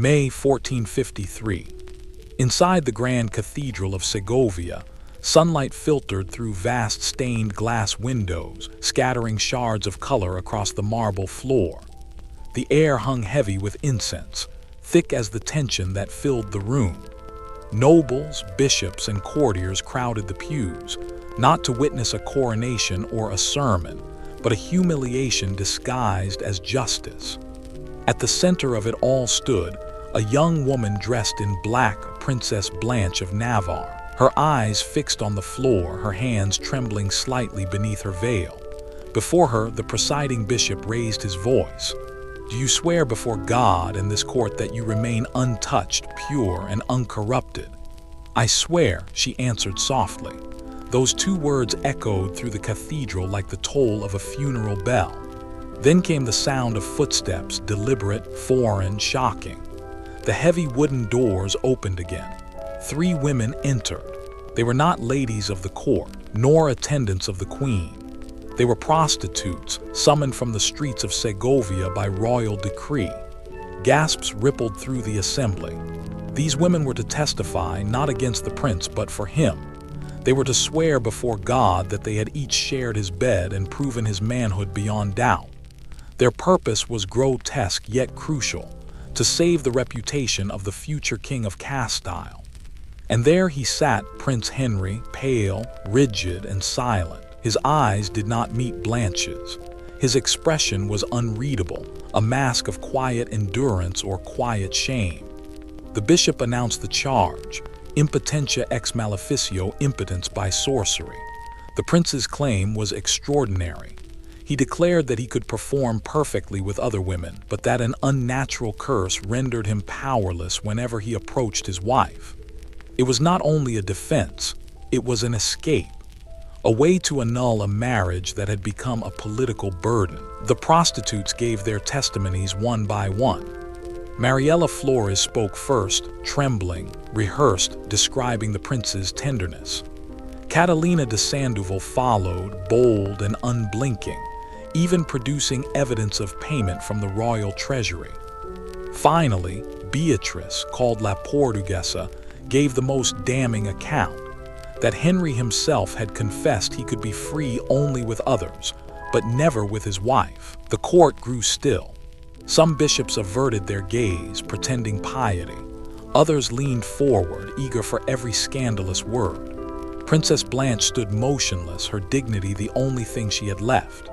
May 1453. Inside the Grand Cathedral of Segovia, sunlight filtered through vast stained glass windows, scattering shards of color across the marble floor. The air hung heavy with incense, thick as the tension that filled the room. Nobles, bishops, and courtiers crowded the pews, not to witness a coronation or a sermon, but a humiliation disguised as justice. At the center of it all stood a young woman dressed in black, Princess Blanche of Navarre, her eyes fixed on the floor, her hands trembling slightly beneath her veil. Before her, the presiding bishop raised his voice. "Do you swear before God and this court that you remain untouched, pure, and uncorrupted?" "I swear," she answered softly. Those two words echoed through the cathedral like the toll of a funeral bell. Then came the sound of footsteps, deliberate, foreign, shocking. The heavy wooden doors opened again. 3 women entered. They were not ladies of the court, nor attendants of the queen. They were prostitutes, summoned from the streets of Segovia by royal decree. Gasps rippled through the assembly. These women were to testify not against the prince but for him. They were to swear before God that they had each shared his bed and proven his manhood beyond doubt. Their purpose was grotesque yet crucial, to save the reputation of the future king of Castile. And there he sat, Prince Henry, pale, rigid, and silent. His eyes did not meet Blanche's. His expression was unreadable, a mask of quiet endurance or quiet shame. The bishop announced the charge: impotentia ex maleficio, impotence by sorcery. The prince's claim was extraordinary. He declared that he could perform perfectly with other women, but that an unnatural curse rendered him powerless whenever he approached his wife. It was not only a defense, it was an escape, a way to annul a marriage that had become a political burden. The prostitutes gave their testimonies one by one. Mariela Flores spoke first, trembling, rehearsed, describing the prince's tenderness. Catalina de Sandoval followed, bold and unblinking, even producing evidence of payment from the royal treasury. Finally, Beatrice, called La Portuguesa, gave the most damning account, that Henry himself had confessed he could be free only with others, but never with his wife. The court grew still. Some bishops averted their gaze, pretending piety. Others leaned forward, eager for every scandalous word. Princess Blanche stood motionless, her dignity the only thing she had left.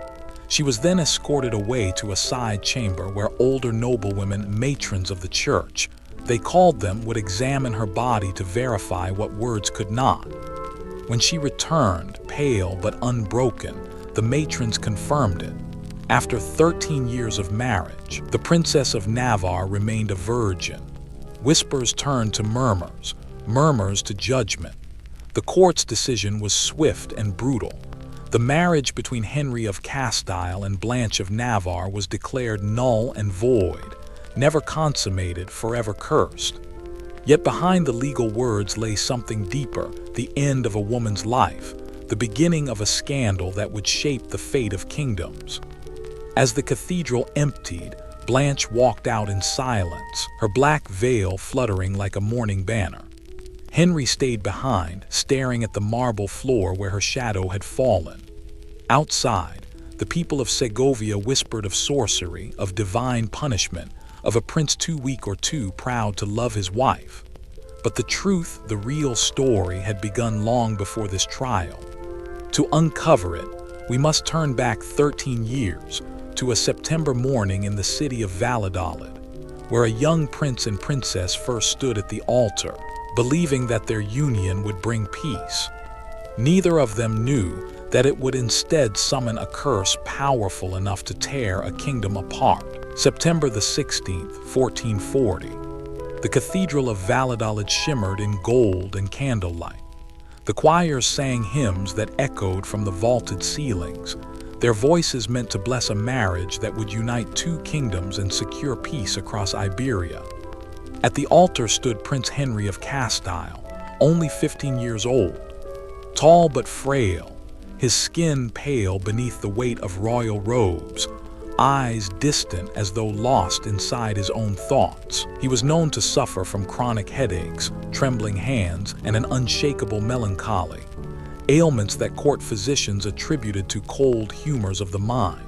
She was then escorted away to a side chamber where older noblewomen, matrons of the church, they called them, would examine her body to verify what words could not. When she returned, pale but unbroken, the matrons confirmed it. After 13 years of marriage, the Princess of Navarre remained a virgin. Whispers turned to murmurs, murmurs to judgment. The court's decision was swift and brutal. The marriage between Henry of Castile and Blanche of Navarre was declared null and void, never consummated, forever cursed. Yet behind the legal words lay something deeper, the end of a woman's life, the beginning of a scandal that would shape the fate of kingdoms. As the cathedral emptied, Blanche walked out in silence, her black veil fluttering like a mourning banner. Henry stayed behind, staring at the marble floor where her shadow had fallen. Outside, the people of Segovia whispered of sorcery, of divine punishment, of a prince too weak or too proud to love his wife. But the truth, the real story, had begun long before this trial. To uncover it, we must turn back 13 years, to a September morning in the city of Valladolid, where a young prince and princess first stood at the altar, believing that their union would bring peace. Neither of them knew that it would instead summon a curse powerful enough to tear a kingdom apart. September the 16th, 1440. The cathedral of Valladolid shimmered in gold and candlelight. The choirs sang hymns that echoed from the vaulted ceilings, their voices meant to bless a marriage that would unite 2 kingdoms and secure peace across Iberia. At the altar stood Prince Henry of Castile, only 15 years old. Tall but frail, his skin pale beneath the weight of royal robes, eyes distant as though lost inside his own thoughts. He was known to suffer from chronic headaches, trembling hands, and an unshakable melancholy, ailments that court physicians attributed to cold humors of the mind.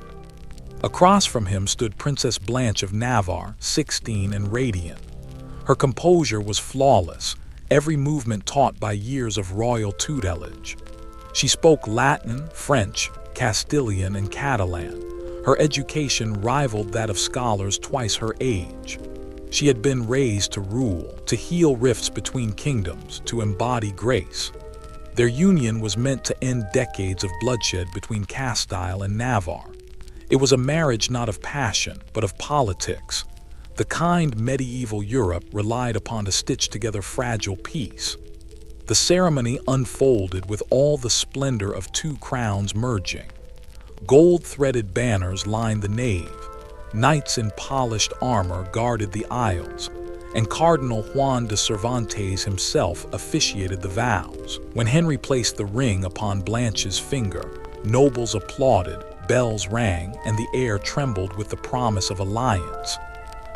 Across from him stood Princess Blanche of Navarre, 16 and radiant. Her composure was flawless, every movement taught by years of royal tutelage. She spoke Latin, French, Castilian, and Catalan. Her education rivaled that of scholars twice her age. She had been raised to rule, to heal rifts between kingdoms, to embody grace. Their union was meant to end decades of bloodshed between Castile and Navarre. It was a marriage not of passion, but of politics, the kind medieval Europe relied upon to stitch together fragile peace. The ceremony unfolded with all the splendor of two crowns merging. Gold-threaded banners lined the nave, knights in polished armor guarded the aisles, and Cardinal Juan de Cervantes himself officiated the vows. When Henry placed the ring upon Blanche's finger, nobles applauded, bells rang, and the air trembled with the promise of alliance.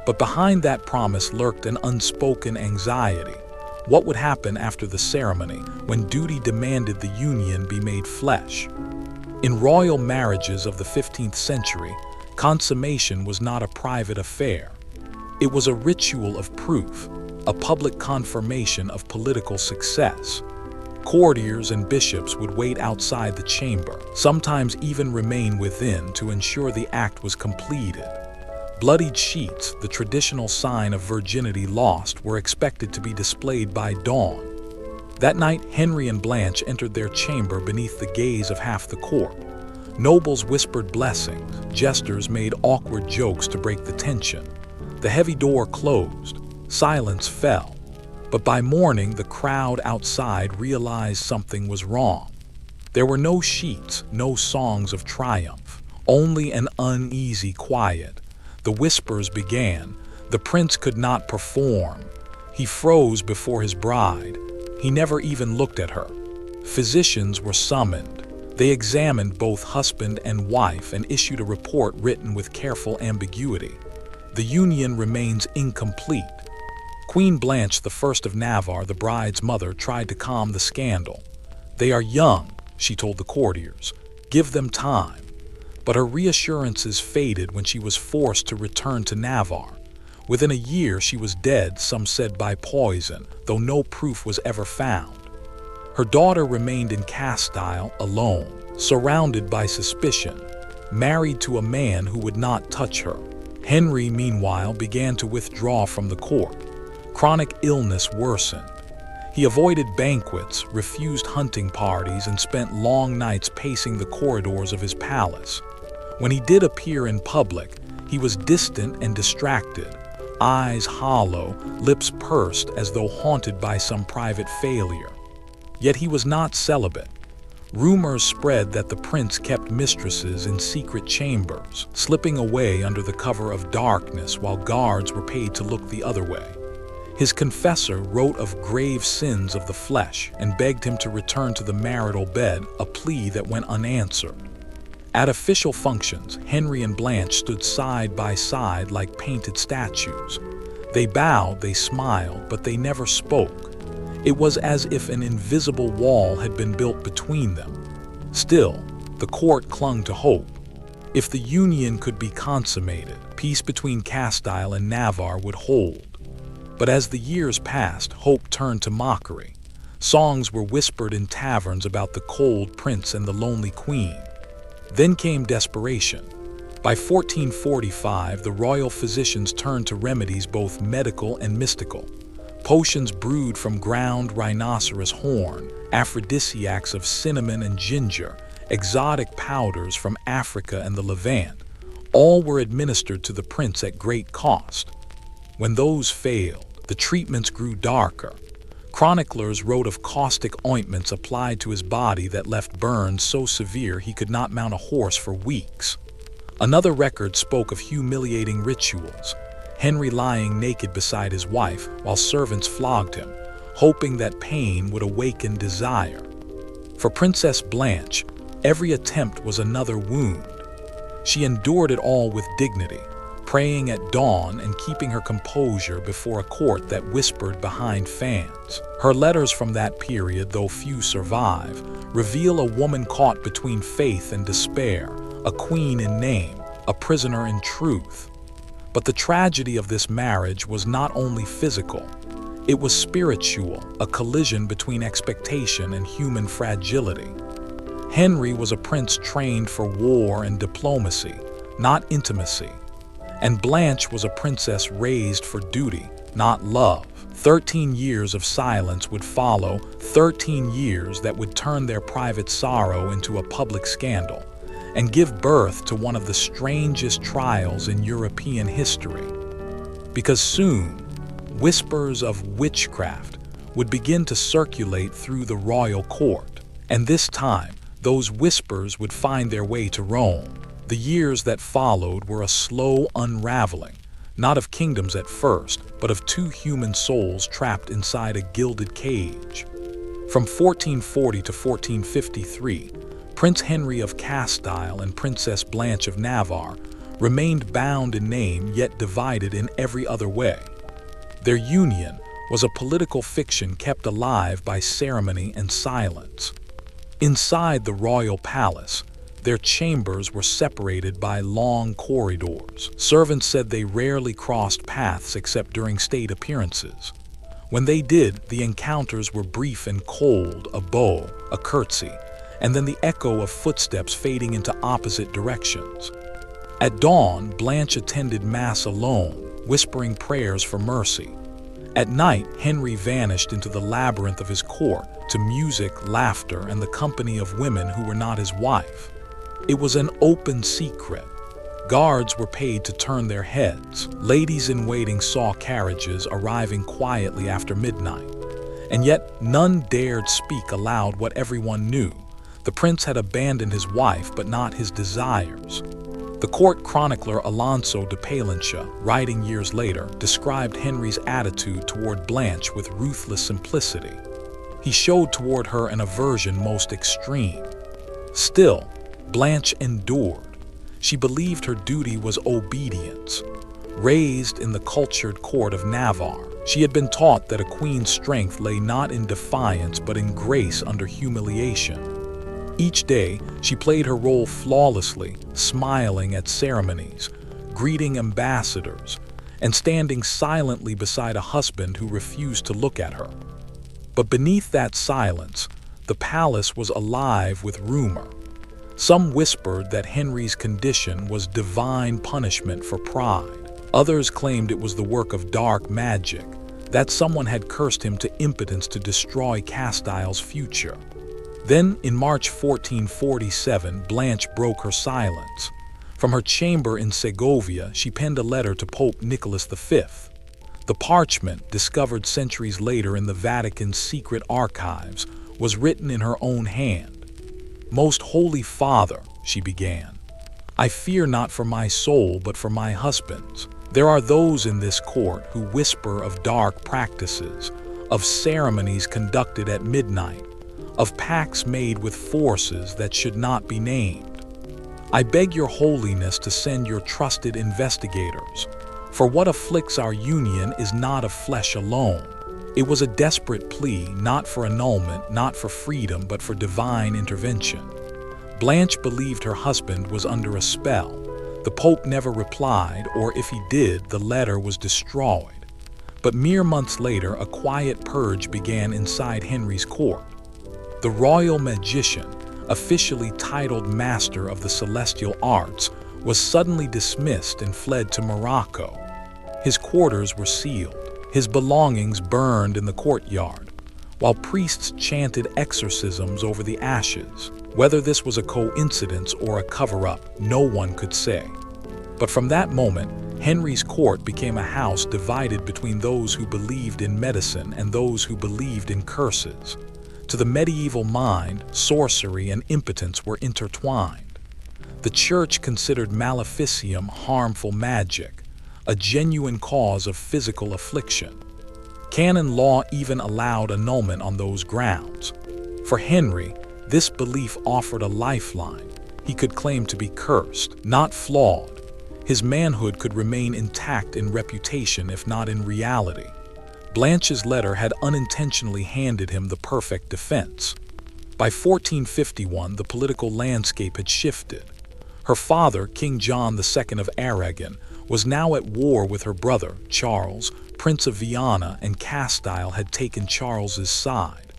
But behind that promise lurked an unspoken anxiety. What would happen after the ceremony, when duty demanded the union be made flesh? In royal marriages of the 15th century, consummation was not a private affair. It was a ritual of proof, a public confirmation of political success. Courtiers and bishops would wait outside the chamber, sometimes even remain within to ensure the act was completed. Bloodied sheets, the traditional sign of virginity lost, were expected to be displayed by dawn. That night, Henry and Blanche entered their chamber beneath the gaze of half the court. Nobles whispered blessings, jesters made awkward jokes to break the tension. The heavy door closed, silence fell. But by morning, the crowd outside realized something was wrong. There were no sheets, no songs of triumph, only an uneasy quiet. The whispers began. The prince could not perform. He froze before his bride. He never even looked at her. Physicians were summoned. They examined both husband and wife and issued a report written with careful ambiguity. The union remains incomplete. Queen Blanche I of Navarre, the bride's mother, tried to calm the scandal. "They are young," she told the courtiers. "Give them time." But her reassurances faded when she was forced to return to Navarre. Within a year, she was dead, some said by poison, though no proof was ever found. Her daughter remained in Castile, alone, surrounded by suspicion, married to a man who would not touch her. Henry, meanwhile, began to withdraw from the court. Chronic illness worsened. He avoided banquets, refused hunting parties, and spent long nights pacing the corridors of his palace. When he did appear in public, he was distant and distracted, eyes hollow, lips pursed as though haunted by some private failure. Yet he was not celibate. Rumors spread that the prince kept mistresses in secret chambers, slipping away under the cover of darkness while guards were paid to look the other way. His confessor wrote of grave sins of the flesh and begged him to return to the marital bed, a plea that went unanswered. At official functions, Henry and Blanche stood side by side like painted statues. They bowed, they smiled, but they never spoke. It was as if an invisible wall had been built between them. Still, the court clung to hope. If the union could be consummated, peace between Castile and Navarre would hold. But as the years passed, hope turned to mockery. Songs were whispered in taverns about the cold prince and the lonely queen. Then came desperation. By 1445, the royal physicians turned to remedies both medical and mystical. Potions brewed from ground rhinoceros horn, aphrodisiacs of cinnamon and ginger, exotic powders from Africa and the Levant. All were administered to the prince at great cost. When those failed, the treatments grew darker. Chroniclers wrote of caustic ointments applied to his body that left burns so severe he could not mount a horse for weeks. Another record spoke of humiliating rituals, Henry lying naked beside his wife while servants flogged him, hoping that pain would awaken desire. For Princess Blanche, every attempt was another wound. She endured it all with dignity, praying at dawn and keeping her composure before a court that whispered behind fans. Her letters from that period, though few survive, reveal a woman caught between faith and despair, a queen in name, a prisoner in truth. But the tragedy of this marriage was not only physical. It was spiritual, a collision between expectation and human fragility. Henry was a prince trained for war and diplomacy, not intimacy. And Blanche was a princess raised for duty, not love. 13 years of silence would follow, 13 years that would turn their private sorrow into a public scandal, and give birth to one of the strangest trials in European history. Because soon, whispers of witchcraft would begin to circulate through the royal court, and this time, those whispers would find their way to Rome. The years that followed were a slow unraveling, not of kingdoms at first, but of two human souls trapped inside a gilded cage. From 1440 to 1453, Prince Henry of Castile and Princess Blanche of Navarre remained bound in name yet divided in every other way. Their union was a political fiction kept alive by ceremony and silence. Inside the royal palace, their chambers were separated by long corridors. Servants said they rarely crossed paths except during state appearances. When they did, the encounters were brief and cold, a bow, a curtsy, and then the echo of footsteps fading into opposite directions. At dawn, Blanche attended Mass alone, whispering prayers for mercy. At night, Henry vanished into the labyrinth of his court, to music, laughter, and the company of women who were not his wife. It was an open secret. Guards were paid to turn their heads. Ladies-in-waiting saw carriages arriving quietly after midnight. And yet, none dared speak aloud what everyone knew. The prince had abandoned his wife, but not his desires. The court chronicler Alonso de Palencia, writing years later, described Henry's attitude toward Blanche with ruthless simplicity. He showed toward her an aversion most extreme. Still, Blanche endured. She believed her duty was obedience. Raised in the cultured court of Navarre, she had been taught that a queen's strength lay not in defiance but in grace under humiliation. Each day, she played her role flawlessly, smiling at ceremonies, greeting ambassadors, and standing silently beside a husband who refused to look at her. But beneath that silence, the palace was alive with rumor. Some whispered that Henry's condition was divine punishment for pride. Others claimed it was the work of dark magic, that someone had cursed him to impotence to destroy Castile's future. Then, in March 1447, Blanche broke her silence. From her chamber in Segovia, she penned a letter to Pope Nicholas V. The parchment, discovered centuries later in the Vatican's secret archives, was written in her own hand. "Most Holy Father," she began, "I fear not for my soul but for my husband's. There are those in this court who whisper of dark practices, of ceremonies conducted at midnight, of pacts made with forces that should not be named. I beg your holiness to send your trusted investigators, for what afflicts our union is not of flesh alone." It was a desperate plea, not for annulment, not for freedom, but for divine intervention. Blanche believed her husband was under a spell. The Pope never replied, or if he did, the letter was destroyed. But mere months later, a quiet purge began inside Henry's court. The royal magician, officially titled Master of the Celestial Arts, was suddenly dismissed and fled to Morocco. His quarters were sealed. His belongings burned in the courtyard, while priests chanted exorcisms over the ashes. Whether this was a coincidence or a cover-up, no one could say. But from that moment, Henry's court became a house divided between those who believed in medicine and those who believed in curses. To the medieval mind, sorcery and impotence were intertwined. The church considered maleficium harmful magic, a genuine cause of physical affliction. Canon law even allowed annulment on those grounds. For Henry, this belief offered a lifeline. he could claim to be cursed, not flawed. His manhood could remain intact in reputation if not in reality. Blanche's letter had unintentionally handed him the perfect defense. By 1451, the political landscape had shifted. Her father, King John II of Aragon, was now at war with her brother, Charles, Prince of Viana, and Castile had taken Charles's side.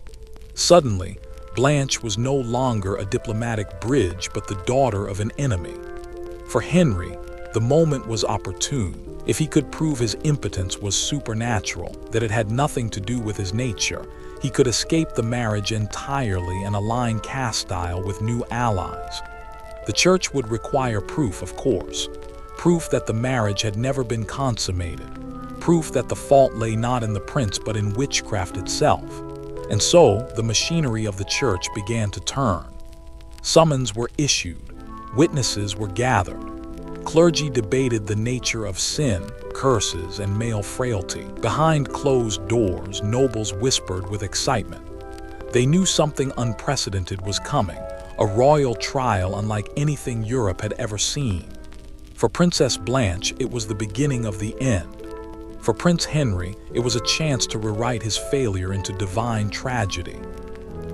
Suddenly, Blanche was no longer a diplomatic bridge but the daughter of an enemy. For Henry, the moment was opportune. If he could prove his impotence was supernatural, that it had nothing to do with his nature, he could escape the marriage entirely and align Castile with new allies. The church would require proof, of course. Proof that the marriage had never been consummated. Proof that the fault lay not in the prince but in witchcraft itself. And so, the machinery of the church began to turn. Summons were issued. Witnesses were gathered. Clergy debated the nature of sin, curses, and male frailty. Behind closed doors, nobles whispered with excitement. They knew something unprecedented was coming, a royal trial unlike anything Europe had ever seen. For Princess Blanche, it was the beginning of the end. For Prince Henry, it was a chance to rewrite his failure into divine tragedy.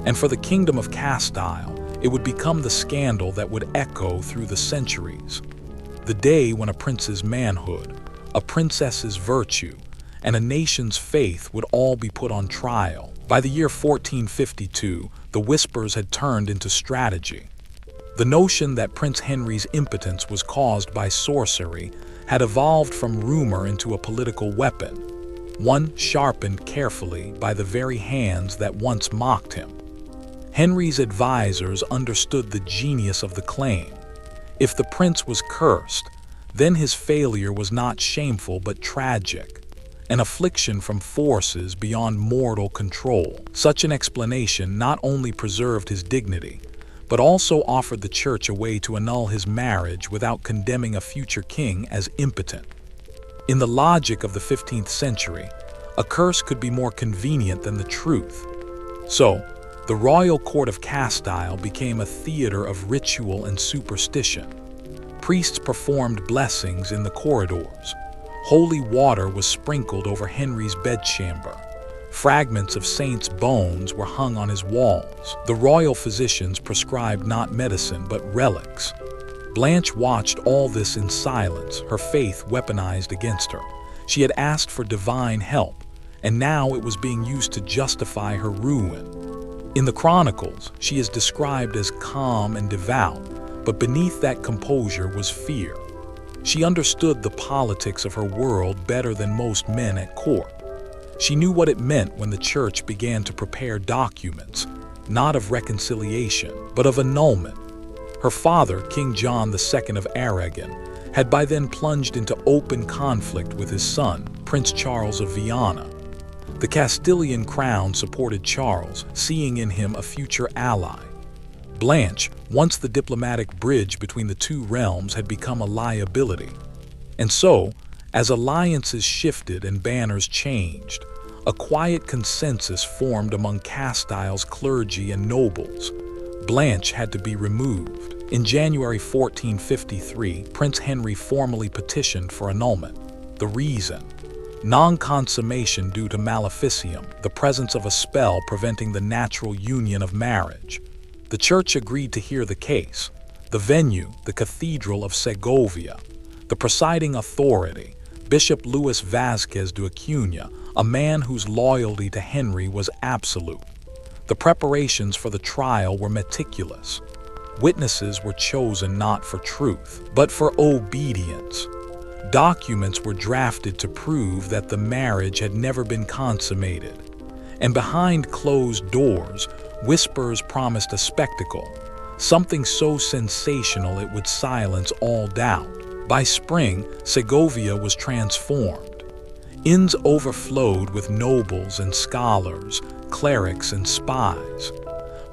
And for the Kingdom of Castile, it would become the scandal that would echo through the centuries. The day when a prince's manhood, a princess's virtue, and a nation's faith would all be put on trial. By the year 1452, the whispers had turned into strategy. The notion that Prince Henry's impotence was caused by sorcery had evolved from rumor into a political weapon, one sharpened carefully by the very hands that once mocked him. Henry's advisors understood the genius of the claim. If the prince was cursed, then his failure was not shameful but tragic, an affliction from forces beyond mortal control. Such an explanation not only preserved his dignity, but also offered the church a way to annul his marriage without condemning a future king as impotent. In the logic of the 15th century, a curse could be more convenient than the truth. So, the royal court of Castile became a theater of ritual and superstition. Priests performed blessings in the corridors. Holy water was sprinkled over Henry's bedchamber. Fragments of saints' bones were hung on his walls. The royal physicians prescribed not medicine but relics. Blanche watched all this in silence, her faith weaponized against her. She had asked for divine help, and now it was being used to justify her ruin. In the chronicles, she is described as calm and devout, but beneath that composure was fear. She understood the politics of her world better than most men at court. She knew what it meant when the church began to prepare documents, not of reconciliation, but of annulment. Her father, King John II of Aragon, had by then plunged into open conflict with his son, Prince Charles of Viana. The Castilian crown supported Charles, seeing in him a future ally. Blanche, once the diplomatic bridge between the two realms, had become a liability. And so, as alliances shifted and banners changed, a quiet consensus formed among Castile's clergy and nobles. Blanche had to be removed. In January 1453, Prince Henry formally petitioned for annulment. The reason? Non-consummation due to maleficium, the presence of a spell preventing the natural union of marriage. The church agreed to hear the case. The venue, the Cathedral of Segovia. The presiding authority, Bishop Luis Vázquez de Acuña, a man whose loyalty to Henry was absolute. The preparations for the trial were meticulous. Witnesses were chosen not for truth, but for obedience. Documents were drafted to prove that the marriage had never been consummated. And behind closed doors, whispers promised a spectacle, something so sensational it would silence all doubt. By spring, Segovia was transformed. Inns overflowed with nobles and scholars, clerics and spies.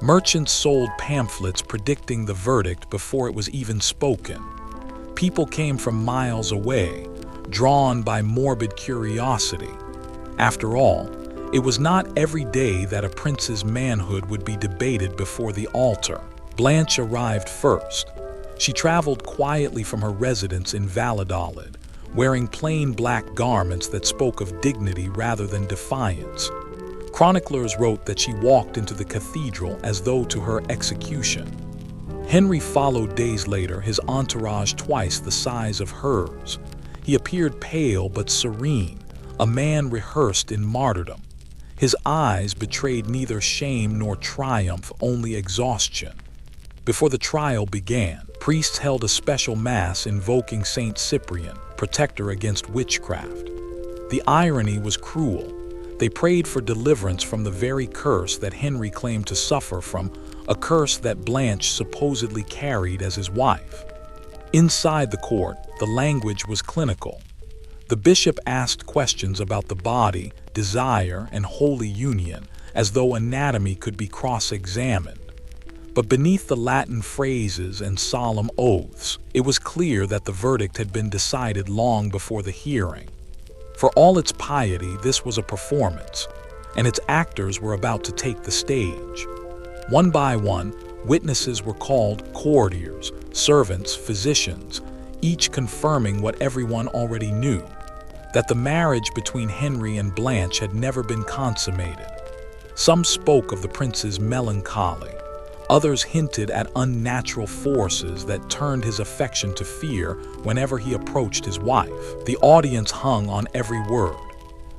Merchants sold pamphlets predicting the verdict before it was even spoken. People came from miles away, drawn by morbid curiosity. After all, it was not every day that a prince's manhood would be debated before the altar. Blanche arrived first. She traveled quietly from her residence in Valladolid, wearing plain black garments that spoke of dignity rather than defiance. Chroniclers wrote that she walked into the cathedral as though to her execution. Henry followed days later, his entourage twice the size of hers. He appeared pale but serene, a man rehearsed in martyrdom. His eyes betrayed neither shame nor triumph, only exhaustion. Before the trial began, priests held a special mass invoking Saint Cyprian, protector against witchcraft. The irony was cruel. They prayed for deliverance from the very curse that Henry claimed to suffer from, a curse that Blanche supposedly carried as his wife. Inside the court, the language was clinical. The bishop asked questions about the body, desire, and holy union, as though anatomy could be cross-examined. But beneath the Latin phrases and solemn oaths, it was clear that the verdict had been decided long before the hearing. For all its piety, this was a performance, and its actors were about to take the stage. One by one, witnesses were called: courtiers, servants, physicians, each confirming what everyone already knew, that the marriage between Henry and Blanche had never been consummated. Some spoke of the prince's melancholy. Others hinted at unnatural forces that turned his affection to fear whenever he approached his wife. The audience hung on every word.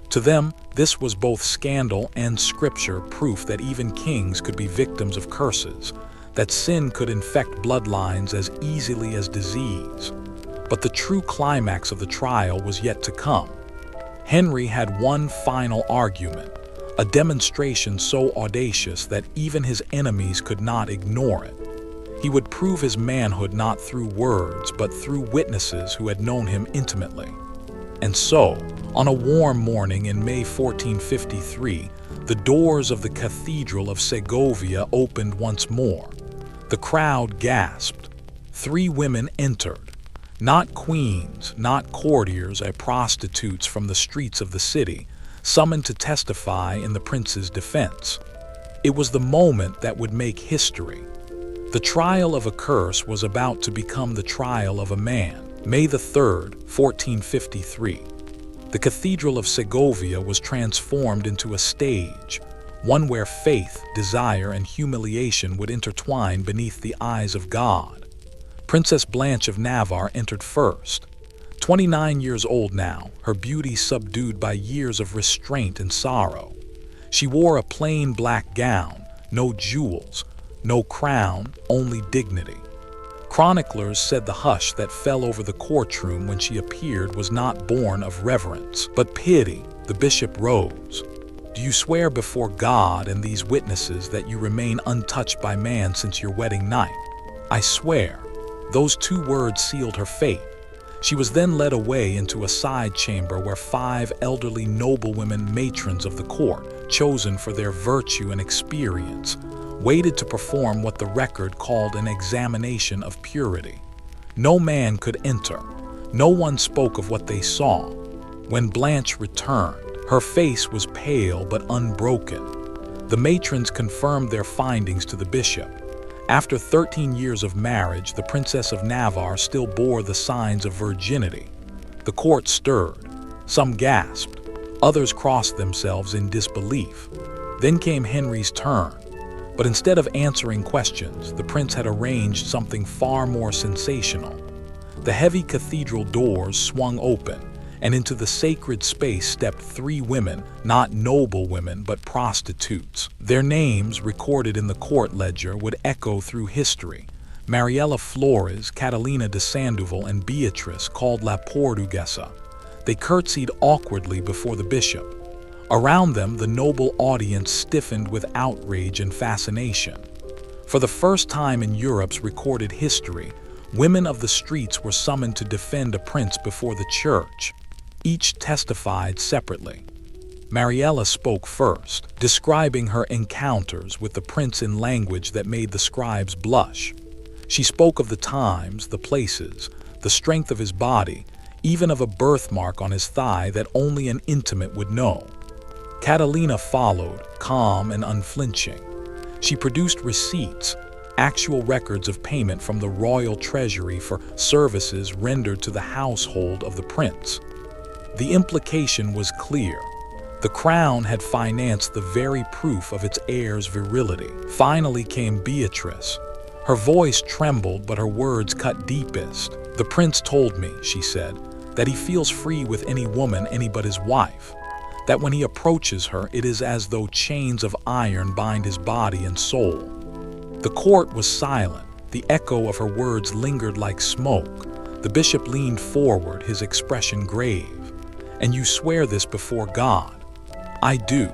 To them, this was both scandal and scripture, proof that even kings could be victims of curses, that sin could infect bloodlines as easily as disease. But the true climax of the trial was yet to come. Henry had one final argument, a demonstration so audacious that even his enemies could not ignore it. He would prove his manhood not through words, but through witnesses who had known him intimately. And so, on a warm morning in May 1453, the doors of the Cathedral of Segovia opened once more. The crowd gasped. 3 women entered. Not queens, not courtiers, or prostitutes from the streets of the city, summoned to testify in the prince's defense. It was the moment that would make history. The trial of a curse was about to become the trial of a man. May the 3rd, 1453. The Cathedral of Segovia was transformed into a stage, one where faith, desire, and humiliation would intertwine beneath the eyes of God. Princess Blanche of Navarre entered first. 29 years old now, her beauty subdued by years of restraint and sorrow. She wore a plain black gown, no jewels, no crown, only dignity. Chroniclers said the hush that fell over the courtroom when she appeared was not born of reverence, but pity. The bishop rose. "Do you swear before God and these witnesses that you remain untouched by man since your wedding night?" "I swear." Those 2 words sealed her fate. She was then led away into a side chamber where 5 elderly noblewomen, matrons of the court, chosen for their virtue and experience, waited to perform what the record called an examination of purity. No man could enter. No one spoke of what they saw. When Blanche returned, her face was pale but unbroken. The matrons confirmed their findings to the bishop. After 13 years of marriage, the Princess of Navarre still bore the signs of virginity. The court stirred. Some gasped. Others crossed themselves in disbelief. Then came Henry's turn. But instead of answering questions, the prince had arranged something far more sensational. The heavy cathedral doors swung open, and into the sacred space stepped 3 women, not noble women, but prostitutes. Their names, recorded in the court ledger, would echo through history. Mariela Flores, Catalina de Sandoval, and Beatrice, called La Portuguesa. They curtsied awkwardly before the bishop. Around them, the noble audience stiffened with outrage and fascination. For the first time in Europe's recorded history, women of the streets were summoned to defend a prince before the church. Each testified separately. Mariela spoke first, describing her encounters with the prince in language that made the scribes blush. She spoke of the times, the places, the strength of his body, even of a birthmark on his thigh that only an intimate would know. Catalina followed, calm and unflinching. She produced receipts, actual records of payment from the royal treasury for services rendered to the household of the prince. The implication was clear. The crown had financed the very proof of its heir's virility. Finally came Beatrice. Her voice trembled, but her words cut deepest. "The prince told me," she said, "that he feels free with any woman, any but his wife. That when he approaches her, it is as though chains of iron bind his body and soul." The court was silent. The echo of her words lingered like smoke. The bishop leaned forward, his expression grave. "And you swear this before God?" "I do."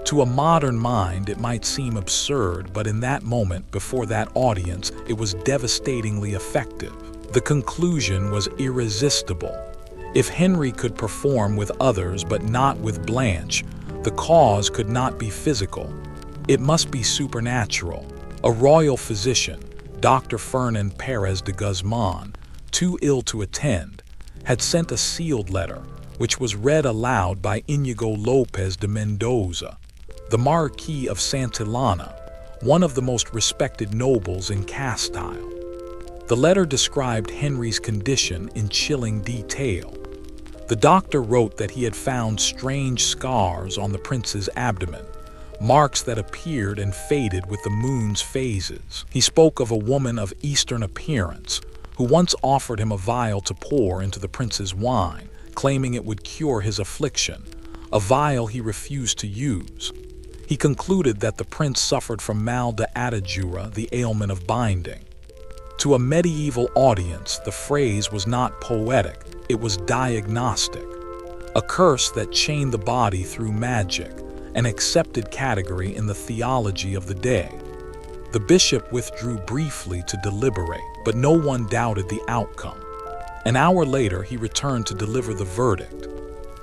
To a modern mind, it might seem absurd, but in that moment, before that audience, it was devastatingly effective. The conclusion was irresistible. If Henry could perform with others but not with Blanche, the cause could not be physical. It must be supernatural. A royal physician, Dr. Fernan Perez de Guzman, too ill to attend, had sent a sealed letter, which was read aloud by Íñigo López de Mendoza, the Marquis of Santillana, one of the most respected nobles in Castile. The letter described Henry's condition in chilling detail. The doctor wrote that he had found strange scars on the prince's abdomen, marks that appeared and faded with the moon's phases. He spoke of a woman of Eastern appearance who once offered him a vial to pour into the prince's wine, claiming it would cure his affliction, a vial he refused to use. He concluded that the prince suffered from mal de attadura, the ailment of binding. To a medieval audience, the phrase was not poetic, it was diagnostic. A curse that chained the body through magic, an accepted category in the theology of the day. The bishop withdrew briefly to deliberate, but no one doubted the outcome. An hour later, he returned to deliver the verdict.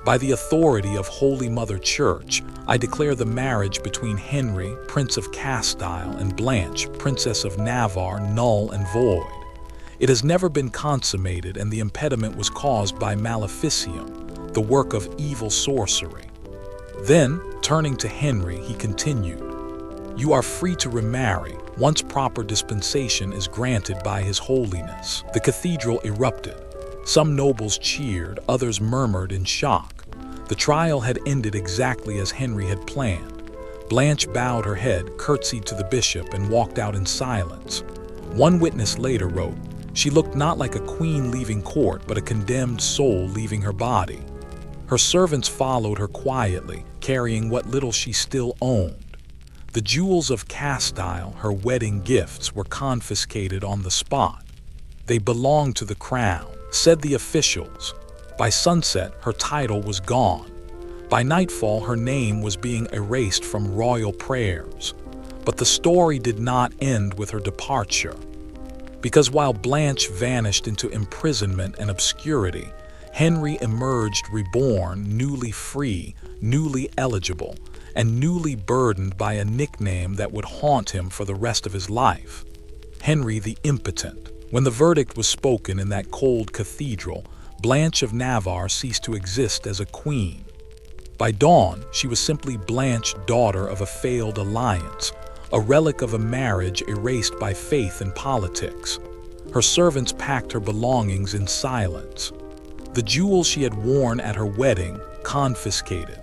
"By the authority of Holy Mother Church, I declare the marriage between Henry, Prince of Castile, and Blanche, Princess of Navarre, null and void. It has never been consummated, and the impediment was caused by maleficium, the work of evil sorcery." Then, turning to Henry, he continued, "You are free to remarry, once proper dispensation is granted by His Holiness." The cathedral erupted. Some nobles cheered, others murmured in shock. The trial had ended exactly as Henry had planned. Blanche bowed her head, curtsied to the bishop, and walked out in silence. One witness later wrote, "She looked not like a queen leaving court, but a condemned soul leaving her body." Her servants followed her quietly, carrying what little she still owned. The jewels of Castile, her wedding gifts, were confiscated on the spot. "They belonged to the crown," said the officials. By sunset, her title was gone. By nightfall, her name was being erased from royal prayers. But the story did not end with her departure. Because while Blanche vanished into imprisonment and obscurity, Henry emerged reborn, newly free, newly eligible, and newly burdened by a nickname that would haunt him for the rest of his life: Henry the Impotent. When the verdict was spoken in that cold cathedral, Blanche of Navarre ceased to exist as a queen. By dawn, she was simply Blanche, daughter of a failed alliance, a relic of a marriage erased by faith and politics. Her servants packed her belongings in silence. The jewels she had worn at her wedding, confiscated.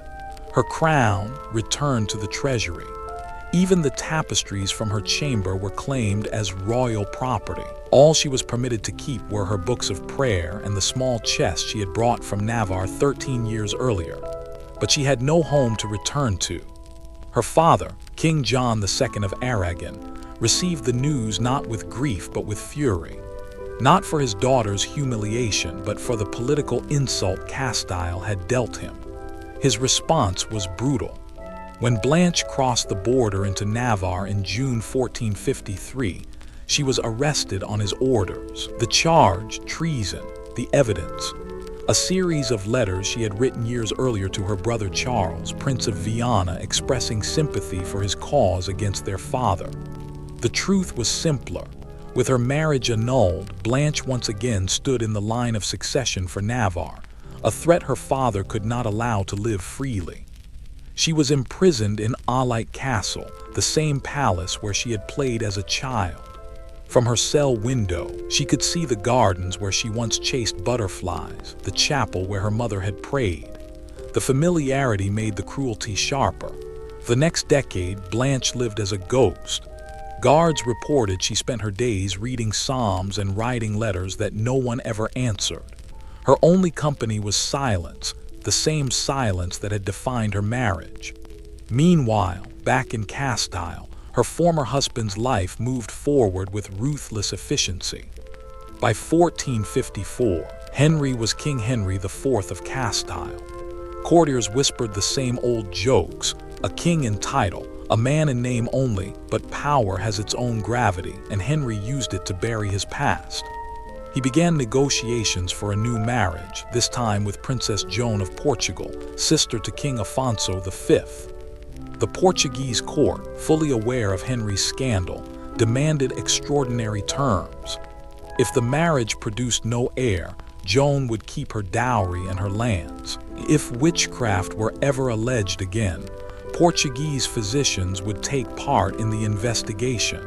Her crown, returned to the treasury. Even the tapestries from her chamber were claimed as royal property. All she was permitted to keep were her books of prayer and the small chest she had brought from Navarre 13 years earlier. But she had no home to return to. Her father, King John II of Aragon, received the news not with grief but with fury. Not for his daughter's humiliation, but for the political insult Castile had dealt him. His response was brutal. When Blanche crossed the border into Navarre in June 1453, she was arrested on his orders. The charge, treason; the evidence, a series of letters she had written years earlier to her brother Charles, Prince of Viana, expressing sympathy for his cause against their father. The truth was simpler. With her marriage annulled, Blanche once again stood in the line of succession for Navarre, a threat her father could not allow to live freely. She was imprisoned in Alite Castle, the same palace where she had played as a child. From her cell window, she could see the gardens where she once chased butterflies, the chapel where her mother had prayed. The familiarity made the cruelty sharper. For the next decade, Blanche lived as a ghost. Guards reported she spent her days reading psalms and writing letters that no one ever answered. Her only company was silence, the same silence that had defined her marriage. Meanwhile, back in Castile, her former husband's life moved forward with ruthless efficiency. By 1454, Henry was King Henry IV of Castile. Courtiers whispered the same old jokes: a king in title, a man in name only, but power has its own gravity, and Henry used it to bury his past. He began negotiations for a new marriage, this time with Princess Joan of Portugal, sister to King Afonso V. The Portuguese court, fully aware of Henry's scandal, demanded extraordinary terms. If the marriage produced no heir, Joan would keep her dowry and her lands. If witchcraft were ever alleged again, Portuguese physicians would take part in the investigation.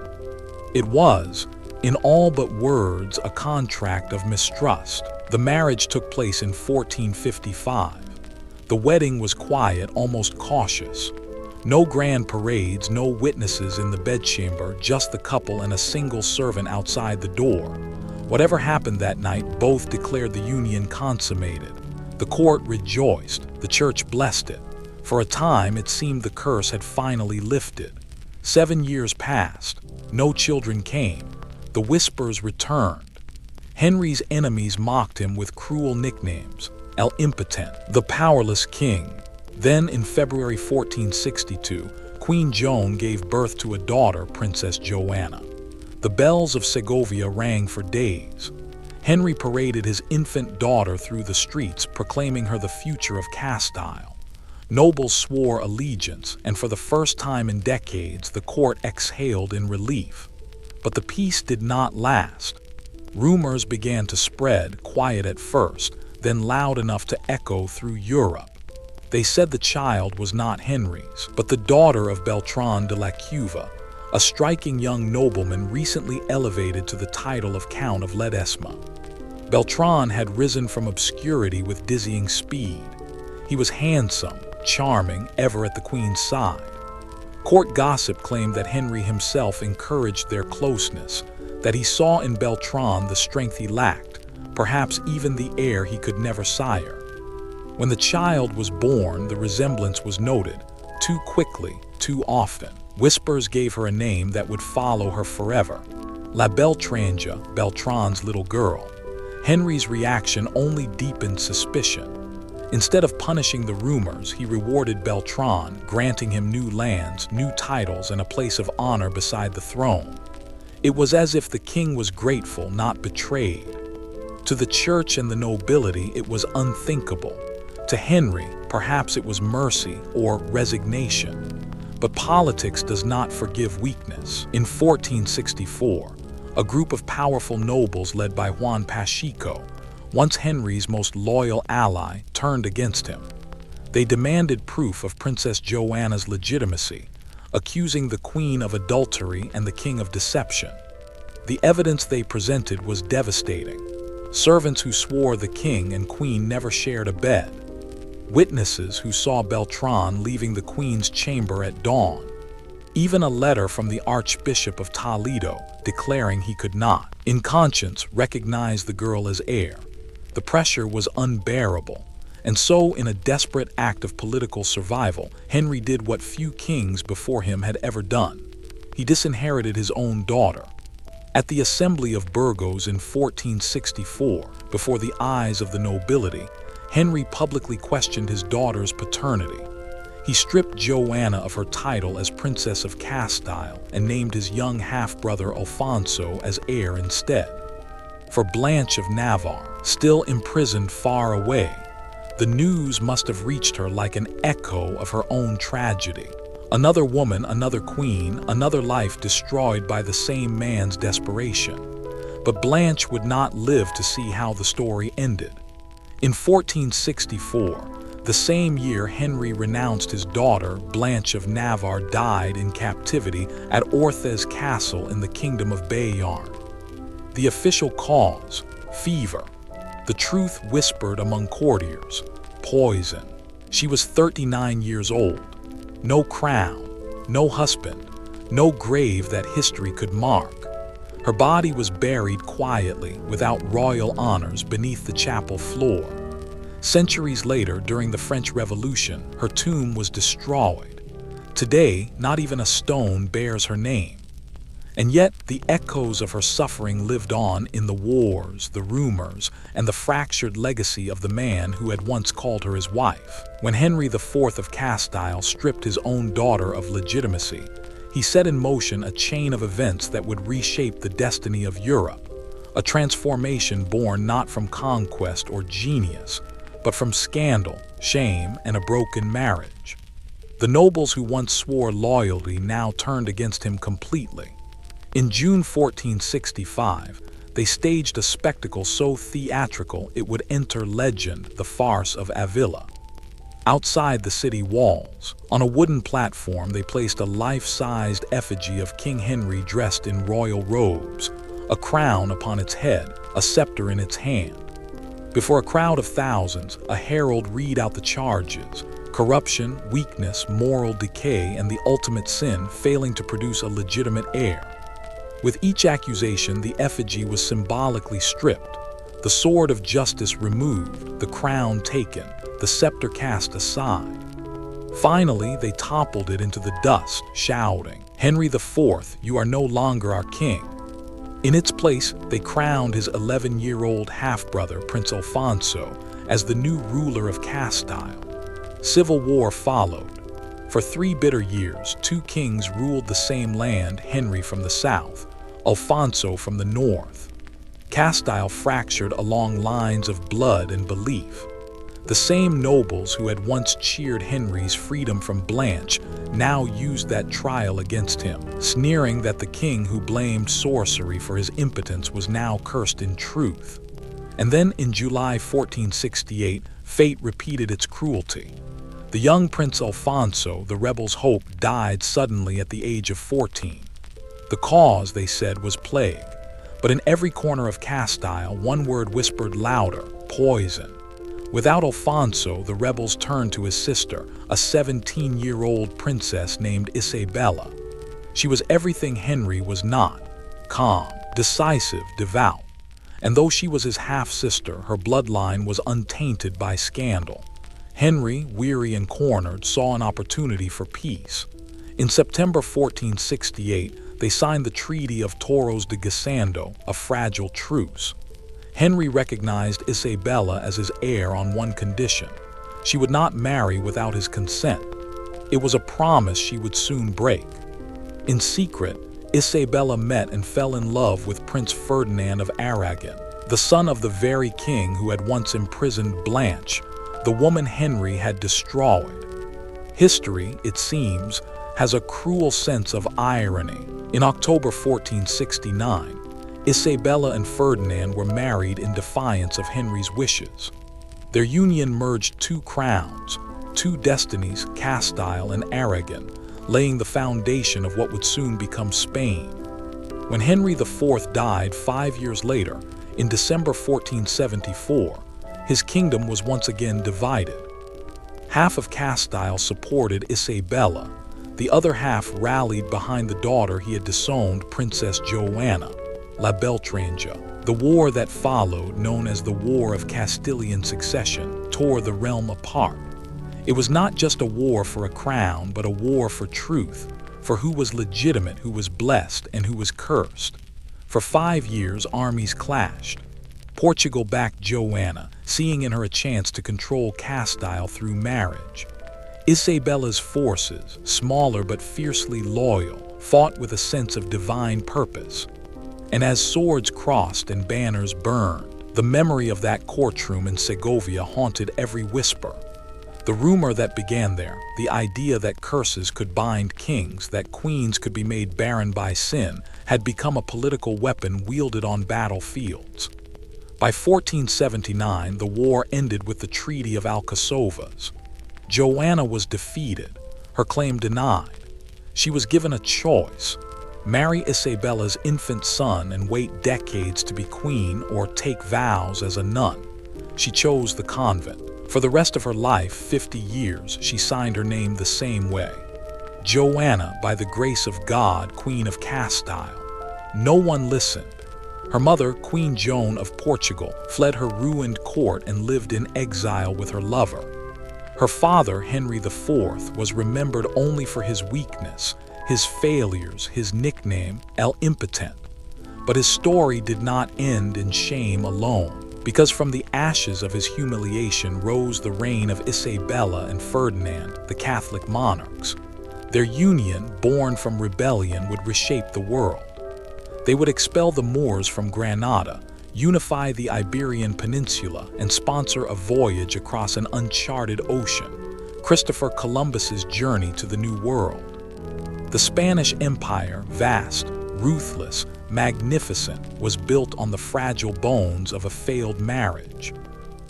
It was, in all but words, a contract of mistrust. The marriage took place in 1455. The wedding was quiet, almost cautious. No grand parades, no witnesses in the bedchamber, just the couple and a single servant outside the door. Whatever happened that night, both declared the union consummated. The court rejoiced, the church blessed it. For a time, it seemed the curse had finally lifted. 7 years passed. No children came. The whispers returned. Henry's enemies mocked him with cruel nicknames: El Impotent, the powerless king. Then, in February 1462, Queen Joan gave birth to a daughter, Princess Joanna. The bells of Segovia rang for days. Henry paraded his infant daughter through the streets, proclaiming her the future of Castile. Nobles swore allegiance, and for the first time in decades, the court exhaled in relief. But the peace did not last. Rumors began to spread, quiet at first, then loud enough to echo through Europe. They said the child was not Henry's, but the daughter of Beltrán de la Cueva, a striking young nobleman recently elevated to the title of Count of Ledesma. Beltrán had risen from obscurity with dizzying speed. He was handsome, charming, ever at the queen's side. Court gossip claimed that Henry himself encouraged their closeness, that he saw in Beltrán the strength he lacked, perhaps even the heir he could never sire. When the child was born, the resemblance was noted, too quickly, too often. Whispers gave her a name that would follow her forever: La Beltranja, Beltrán's little girl. Henry's reaction only deepened suspicion. Instead of punishing the rumors, he rewarded Beltrán, granting him new lands, new titles, and a place of honor beside the throne. It was as if the king was grateful, not betrayed. To the church and the nobility, it was unthinkable. To Henry, perhaps it was mercy or resignation. But politics does not forgive weakness. In 1464, a group of powerful nobles led by Juan Pacheco, once Henry's most loyal ally, turned against him. They demanded proof of Princess Joanna's legitimacy, accusing the queen of adultery and the king of deception. The evidence they presented was devastating. Servants who swore the king and queen never shared a bed. Witnesses who saw Beltrán leaving the queen's chamber at dawn. Even a letter from the Archbishop of Toledo declaring he could not, in conscience, recognize the girl as heir. The pressure was unbearable, and so, in a desperate act of political survival, Henry did what few kings before him had ever done. He disinherited his own daughter. At the Assembly of Burgos in 1464, before the eyes of the nobility, Henry publicly questioned his daughter's paternity. He stripped Joanna of her title as Princess of Castile and named his young half-brother Alfonso as heir instead. For Blanche of Navarre, still imprisoned far away, the news must have reached her like an echo of her own tragedy. Another woman, another queen, another life destroyed by the same man's desperation. But Blanche would not live to see how the story ended. In 1464, The same year, Henry renounced his daughter, Blanche of Navarre, died in captivity at Orthez Castle in the Kingdom of Bayard. The official cause: fever. The truth whispered among courtiers: poison. She was 39 years old. No crown, no husband, no grave that history could mark. Her body was buried quietly, without royal honors, beneath the chapel floor. Centuries later, during the French Revolution, her tomb was destroyed. Today, not even a stone bears her name. And yet, the echoes of her suffering lived on in the wars, the rumors, and the fractured legacy of the man who had once called her his wife. When Henry IV of Castile stripped his own daughter of legitimacy, he set in motion a chain of events that would reshape the destiny of Europe, a transformation born not from conquest or genius, but from scandal, shame, and a broken marriage. The nobles who once swore loyalty now turned against him completely. In June 1465, they staged a spectacle so theatrical it would enter legend: the farce of Avila. Outside the city walls, on a wooden platform, they placed a life-sized effigy of King Henry dressed in royal robes, a crown upon its head, a scepter in its hand. Before a crowd of thousands, a herald read out the charges: corruption, weakness, moral decay, and the ultimate sin: failing to produce a legitimate heir. With each accusation, the effigy was symbolically stripped, the sword of justice removed, the crown taken, the scepter cast aside. Finally, they toppled it into the dust, shouting, "Henry IV, you are no longer our king." In its place, they crowned his 11-year-old half-brother, Prince Alfonso, as the new ruler of Castile. Civil war followed. For 3 bitter years, 2 kings ruled the same land: Henry from the south, Alfonso from the north. Castile fractured along lines of blood and belief. The same nobles who had once cheered Henry's freedom from Blanche now used that trial against him, sneering that the king who blamed sorcery for his impotence was now cursed in truth. And then in July 1468, fate repeated its cruelty. The young Prince Alfonso, the rebels' hope, died suddenly at the age of 14. The cause, they said, was plague. But in every corner of Castile, one word whispered louder: poison. Without Alfonso, the rebels turned to his sister, a 17-year-old princess named Isabella. She was everything Henry was not: calm, decisive, devout. And though she was his half-sister, her bloodline was untainted by scandal. Henry, weary and cornered, saw an opportunity for peace. In September 1468, they signed the Treaty of Toros de Guisando, a fragile truce. Henry recognized Isabella as his heir on one condition: she would not marry without his consent. It was a promise she would soon break. In secret, Isabella met and fell in love with Prince Ferdinand of Aragon, the son of the very king who had once imprisoned Blanche, the woman Henry had destroyed. History, it seems, has a cruel sense of irony. In October 1469, Isabella and Ferdinand were married in defiance of Henry's wishes. Their union merged 2 crowns, 2 destinies, Castile and Aragon, laying the foundation of what would soon become Spain. When Henry IV died 5 years later, in December 1474, his kingdom was once again divided. Half of Castile supported Isabella, the other half rallied behind the daughter he had disowned, Princess Joanna, La Beltranja. The war that followed, known as the War of Castilian Succession, tore the realm apart. It was not just a war for a crown, but a war for truth, for who was legitimate, who was blessed, and who was cursed. For 5 years, armies clashed. Portugal backed Joanna, seeing in her a chance to control Castile through marriage. Isabella's forces, smaller but fiercely loyal, fought with a sense of divine purpose. And as swords crossed and banners burned, the memory of that courtroom in Segovia haunted every whisper. The rumor that began there, the idea that curses could bind kings, that queens could be made barren by sin, had become a political weapon wielded on battlefields. By 1479, the war ended with the Treaty of Alcazovas. Joanna was defeated, her claim denied. She was given a choice: marry Isabella's infant son and wait decades to be queen, or take vows as a nun. She chose the convent. For the rest of her life, 50 years, she signed her name the same way: Joanna, by the grace of God, Queen of Castile. No one listened. Her mother, Queen Joan of Portugal, fled her ruined court and lived in exile with her lover. Her father, Henry IV, was remembered only for his weakness, his failures, his nickname, Impotent. But his story did not end in shame alone, because from the ashes of his humiliation rose the reign of Isabella and Ferdinand, the Catholic monarchs. Their union, born from rebellion, would reshape the world. They would expel the Moors from Granada, unify the Iberian Peninsula, and sponsor a voyage across an uncharted ocean, Christopher Columbus's journey to the New World. The Spanish Empire, vast, ruthless, magnificent, was built on the fragile bones of a failed marriage.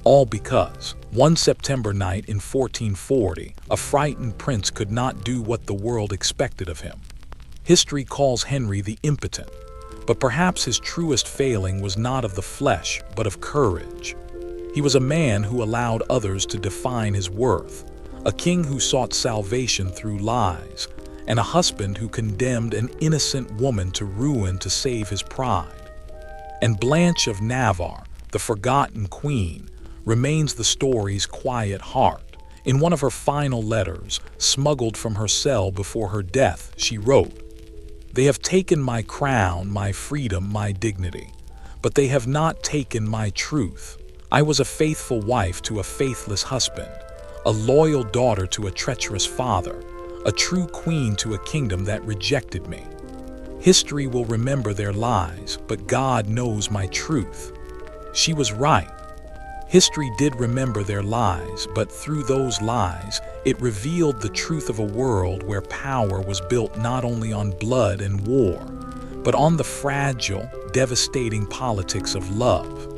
All because, one September night in 1440, a frightened prince could not do what the world expected of him. History calls Henry the Impotent, but perhaps his truest failing was not of the flesh, but of courage. He was a man who allowed others to define his worth, a king who sought salvation through lies, and a husband who condemned an innocent woman to ruin to save his pride. And Blanche of Navarre, the forgotten queen, remains the story's quiet heart. In one of her final letters, smuggled from her cell before her death, she wrote, "They have taken my crown, my freedom, my dignity, but they have not taken my truth. I was a faithful wife to a faithless husband, a loyal daughter to a treacherous father, a true queen to a kingdom that rejected me. History will remember their lies, but God knows my truth." She was right. History did remember their lies, but through those lies, it revealed the truth of a world where power was built not only on blood and war, but on the fragile, devastating politics of love.